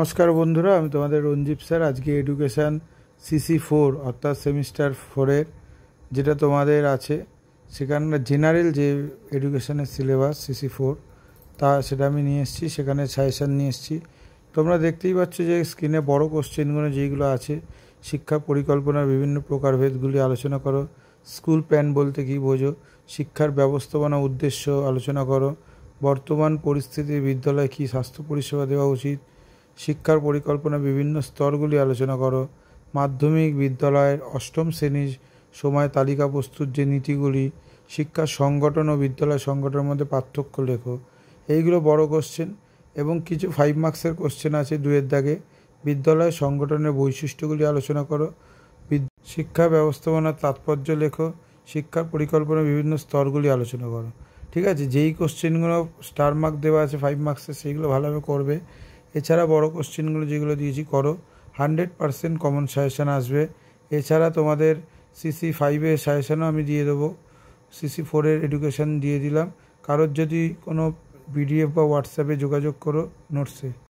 নমস্কার বন্ধুরা, আমি তোমাদের রঞ্জীব স্যার। আজকে এডুকেশান CC4 অর্থাৎ সেমিস্টার 4-এর যেটা তোমাদের আছে, সেখানে জেনারেল যে এডুকেশনের সিলেবাস CC4 সেটা আমি নিয়ে এসেছি। সেখানে সাজেশান নিয়ে এসেছি। তোমরা দেখতেই পাচ্ছ যে স্ক্রিনে বড় কোশ্চেনগুলো যেগুলো আছে, শিক্ষা পরিকল্পনার বিভিন্ন প্রকারভেদগুলি আলোচনা করো, স্কুল প্ল্যান বলতে কী বোঝো, শিক্ষার ব্যবস্থাপনা উদ্দেশ্য আলোচনা করো, বর্তমান পরিস্থিতি বিদ্যালয়ে কী স্বাস্থ্য পরিষেবা দেওয়া উচিত, শিক্ষার পরিকল্পনা বিভিন্ন স্তরগুলি আলোচনা করো, মাধ্যমিক বিদ্যালয়ের অষ্টম শ্রেণীর সময় তালিকা প্রস্তুত যে নীতিগুলি, শিক্ষা সংগঠন ও বিদ্যালয় সংগঠনের মধ্যে পার্থক্য লেখো। এইগুলো বড় কোশ্চেন এবং কিছু 5 মার্কসের কোশ্চেন আছে 2-এর দাগে। বিদ্যালয় সংগঠনের বৈশিষ্ট্যগুলি আলোচনা করো, শিক্ষা ব্যবস্থাপনার তাৎপর্য লেখো, শিক্ষার পরিকল্পনার বিভিন্ন স্তরগুলি আলোচনা করো। ঠিক আছে, যেই কোশ্চেনগুলো স্টার মার্ক দেওয়া আছে 5 মার্কসের, সেইগুলো ভালোভাবে করবে। এছাড়া বড় কোশ্চেনগুলো যেগুলো দিয়েছি করো, 100% কমন সাজেশান আসবে। এছাড়া তোমাদের CC5-এর সাজেশানও আমি দিয়ে দেবো, CC4-এর এডুকেশান দিয়ে দিলাম। কারোর যদি কোনো PDF বা হোয়াটসঅ্যাপে যোগাযোগ করো নোটসে।